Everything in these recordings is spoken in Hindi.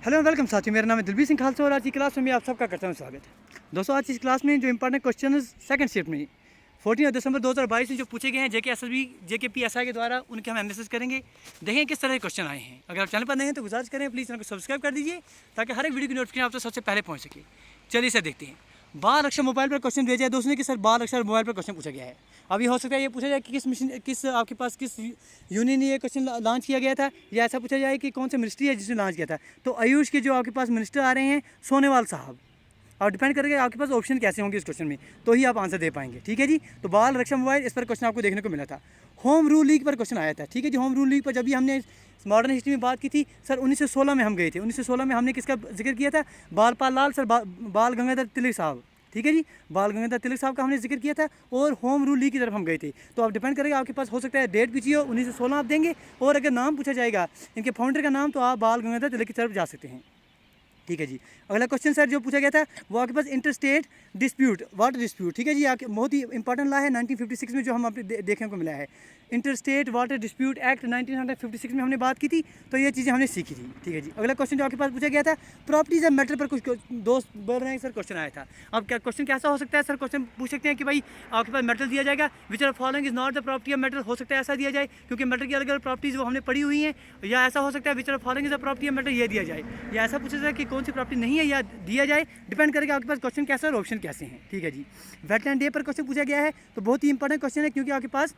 हेलो वेलकम साथियों, मेरा नाम है दिलबीर सिंह खालसा और आज की क्लास में मैं आप सबका करता हूं स्वागत। दोस्तों, आज की क्लास में जो इंपॉर्टेंट क्वेश्चन सेकंड शिफ्ट में 14 दिसंबर 2022 में जो पूछे गए हैं JKPSI के द्वारा, उनके हम एनालिसिस करेंगे। देखें किस तरह के क्वेश्चन आए हैं। अगर आप चैनल पर नए हैं तो गुजारिश करें प्लीज़ चैनल को सब्सक्राइब कर दीजिए ताकि हर एक वीडियो की नोटिफिकेशन आप तक सबसे पहले पहुँच सके। चलिए सर देखते हैं। बाल अक्षर मोबाइल पर क्वेश्चन भेजा है दोस्तों ने कि सर बाल अक्षर मोबाइल पर क्वेश्चन पूछा गया है। अभी हो सकता है ये पूछा जाए कि किस आपके पास किस यूनियन ने ये क्वेश्चन लॉन्च किया गया था, या ऐसा पूछा जाए कि कौन सा मिनिस्ट्री है जिसने लॉन्च किया था। तो आयुष के जो आपके पास मिनिस्टर आ रहे हैं सोनेवाल साहब, और डिपेंड करेगा आपके पास ऑप्शन कैसे होंगे इस क्वेश्चन में, तो ही आप आंसर दे पाएंगे। ठीक है जी। तो बाल रक्षा मोबाइल, इस पर क्वेश्चन आपको देखने को मिला था। होम रूल लीग पर क्वेश्चन आया था। ठीक है जी। होम रूल लीग पर जब भी हमने मॉडर्न हिस्ट्री में बात की थी सर, 1916 में हम गए थे। 1916 में हमने किसका जिक्र किया था? बालपाल लाल सर, बाल गंगाधर तिलक साहब। ठीक है जी। बाल गंगाधर तिलक साहब का हमने जिक्र किया था और होम रूल लीग की तरफ हम गए थे। तो आप डिपेंड करेगा, आपके पास हो सकता है डेट पूछिए 1916 आप देंगे, और अगर नाम पूछा जाएगा इनके फाउंडर का नाम, तो आप बाल गंगाधर तिलक की तरफ जा सकते हैं। ठीक है जी। अगला क्वेश्चन सर जो पूछा गया था वो आपके पास इंटरस्टेट डिस्प्यूट, वाटर डिस्प्यूट। ठीक है जी। आपके बहुत ही इंपॉर्टेंट ला है 1956 में जो हम आपने देखने को मिला है। इंटरस्टेट वाटर डिस्प्यूट एक्ट 1956 में हमने बात की थी, तो ये चीज़ें हमने सीखी थी। ठीक है जी। अगला क्वेश्चन जो आपके पास पूछा गया था प्रॉपर्टीज ऑफ मेटल पर कुछ दोस्त बोल रहे हैं सर क्वेश्चन आया था। अब क्या क्वेश्चन कैसा हो सकता है सर? क्वेश्चन पूछ सकते हैं कि भाई आपके पास मेटल दिया जाएगा, which are following is not the property of metal. हो सकता है ऐसा दिया जाए क्योंकि मेटल की अलग अलग प्रॉपर्टीज वो हमने पढ़ी हुई हैं, या ऐसा हो सकता है which are following is the property of metal ये दिया जाए, या ऐसा पूछा जाए कि कौन सी प्रॉपर्टी नहीं है या दिया जाए। डिपेंड करेगा आपके पास क्वेश्चन कैसा और ऑप्शन कैसे हैं। ठीक है जी। वेटलैंड डे पर क्वेश्चन पूछा गया है, तो बहुत ही इंपॉर्टेंट क्वेश्चन है क्योंकि आपके पास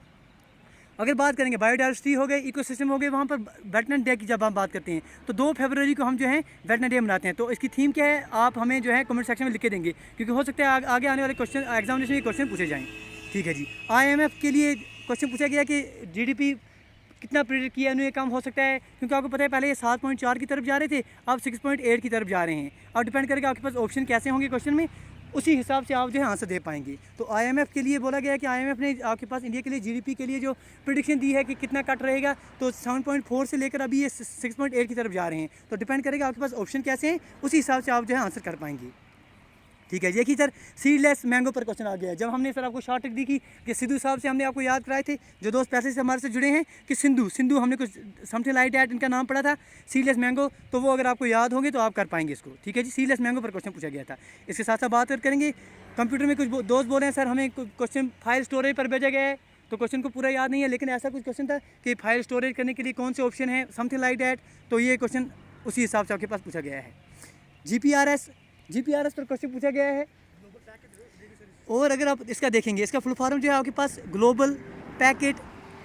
अगर बात करेंगे बायोडाइवर्सिटी हो गई, इकोसिस्टम हो गए, वहाँ पर वेटलैंड डे की जब हम बात करते हैं तो 2 फरवरी को हम जो है वेटलैंड डे मनाते हैं। तो इसकी थीम क्या है आप हमें जो है कमेंट सेक्शन में लिख के देंगे, क्योंकि हो सकता है आगे आने वाले क्वेश्चन एग्जामिनेशन में क्वेश्चन पूछे जाएँ। ठीक है जी। IMF के लिए क्वेश्चन पूछा गया कि GDP कितना प्रेडिक्ट किया उन्हें कम हो सकता है, क्योंकि आपको पता है पहले ये 7.4 की तरफ जा रहे थे, अब 6.8 की तरफ जा रहे हैं। अब डिपेंड करेगा आपके पास ऑप्शन कैसे होंगे क्वेश्चन में, उसी हिसाब से आप जो है आंसर दे पाएंगे। तो IMF के लिए बोला गया है कि IMF ने आपके पास इंडिया के लिए GDP के लिए जो प्रेडिक्शन दी है कि कितना कट रहेगा, तो 7.4 से लेकर अभी ये 6.8 की तरफ जा रहे हैं। तो डिपेंड करेगा आपके पास ऑप्शन कैसे हैं, उसी हिसाब से आप जो है आंसर कर पाएंगे। ठीक है। देखिए सर सीडलेस मैंगो पर क्वेश्चन आ गया है। जब हमने सर आपको शॉर्ट ट्रिक दी कि सिद्धू साहब से हमने आपको याद कराए थे, जो दोस्त पैसे से हमारे से जुड़े हैं, कि सिंधु हमने कुछ समथिंग लाइक दैट इनका नाम पड़ा था, सीडलेस मैंगो। तो वो अगर आपको याद होंगे तो आप कर पाएंगे इसको। ठीक है जी। सीडलेस मैंगो पर क्वेश्चन पूछा गया था। इसके साथ साथ बात करेंगे कंप्यूटर में कुछ दोस्त बोल रहे हैं सर हमें क्वेश्चन फाइल स्टोरेज पर भेजा गया है, तो क्वेश्चन को पूरा याद नहीं है, लेकिन ऐसा कुछ क्वेश्चन था कि फाइल स्टोरेज करने के लिए कौन से ऑप्शन है, समथिंग लाइक दैट। तो ये क्वेश्चन उसी हिसाब से आपके पास पूछा गया है। GPRS पर क्वेश्चन पूछा गया है। और अगर आप इसका देखेंगे, इसका फुल फॉर्म जो है आपके पास ग्लोबल पैकेट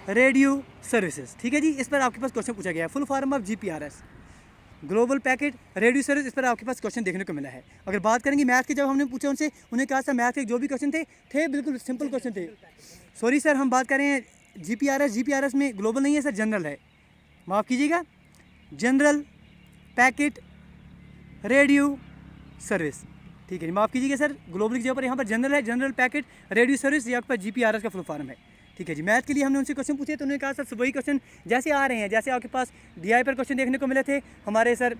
रेडियो सर्विसेज। ठीक है जी। इस पर आपके पास क्वेश्चन पूछा गया है, full form of GPRS, global packet radio service. इस पर आपके पास क्वेश्चन देखने को मिला है। अगर बात करेंगे मैथ के, जब हमने पूछा उनसे, उन्हें कहा था मैथ के जो भी क्वेश्चन थे बिल्कुल सिंपल क्वेश्चन थे। सॉरी सर, हम बात कर रहे हैं GPRS में ग्लोबल नहीं है सर, जनरल है, माफ़ कीजिएगा। General packet radio service. ठीक है जी। माफ़ कीजिएगा सर, ग्लोबल की जगह पर यहाँ पर जनरल है, जनरल पैकेट रेडियो सर्विस, ये आपके पास GPRS का फुल फॉर्म है। ठीक है जी। मैथ के लिए हमने उनसे क्वेश्चन पूछे तो उन्होंने कहा सर वही क्वेश्चन जैसे आ रहे हैं, जैसे आपके पास DI पर क्वेश्चन देखने को मिले थे, हमारे सर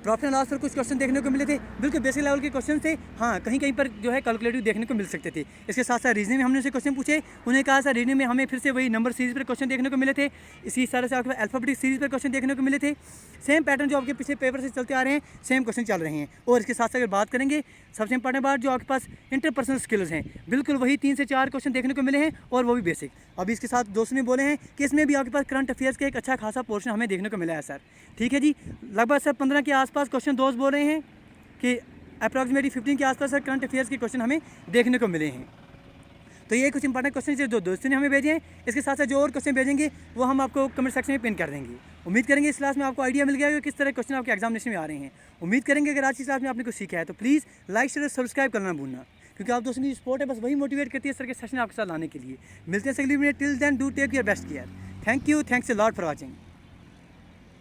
प्रॉफिट एंड लॉस पर कुछ क्वेश्चन देखने को मिले थे, बिल्कुल बेसिक लेवल के क्वेश्चन थे। हाँ, कहीं कहीं पर जो है कैलकुलेटिव देखने को मिल सकते थे। इसके साथ साथ रीजनिंग में हमने उनसे क्वेश्चन पूछे, उन्हें कहा सर रीजनिंग में हमें फिर से वही नंबर सीरीज पर क्वेश्चन देखने को मिले थे। इसी तरह से आपके अल्फाबेटिक सीरीज पर क्वेश्चन देखने को मिले थे। सेम पैटर्न जो आपके पीछे पेपर से चलते आ रहे हैं, सेम क्वेश्चन चल रहे हैं। और इसके साथ साथ अगर बात करेंगे सबसे इंपॉर्टेंट बात, जो आपके पास इंटरपर्सनल स्किल्स हैं, बिल्कुल वही 3 से 4 क्वेश्चन देखने को मिले हैं, और वो भी बेसिक। अभी इसके साथ दोस्तों ने बोले हैं कि इसमें भी आपके पास करंट अफेयर्स का एक अच्छा खासा पोर्शन हमें देखने को मिला है सर। ठीक है जी। लगभग सर 15 के आसपास क्वेश्चन दोस्त बोल रहे हैं कि अप्रॉक्सीमेटली 15 के आसपास सर करंट अफेयर्स के क्वेश्चन हमें देखने को मिले हैं। तो ये कुछ इंपॉर्टेंट क्वेश्चन जो दोस्तों ने हमें भेजे हैं। इसके साथ साथ जो और क्वेश्चन भेजेंगे वो हम आपको कमेंट सेक्शन में पिन कर देंगे। उम्मीद करेंगे इस क्लास में आपको आइडिया मिल गया कि किस तरह क्वेश्चन आपके एग्जामिनेशन में आ रहे हैं। उम्मीद करेंगे अगर आज की क्लास में आपने कुछ सीखा है तो प्लीज़ लाइक शेयर और सब्सक्राइब करना भूलना, क्योंकि आप दोस्तों की सपोर्ट है बस वही मोटिवेट करती है इस तरह के सेशन आपके साथ लाने के लिए। मिलते हैं अगली video. Till then do take your best care. Thank you, thanks a lot for watching.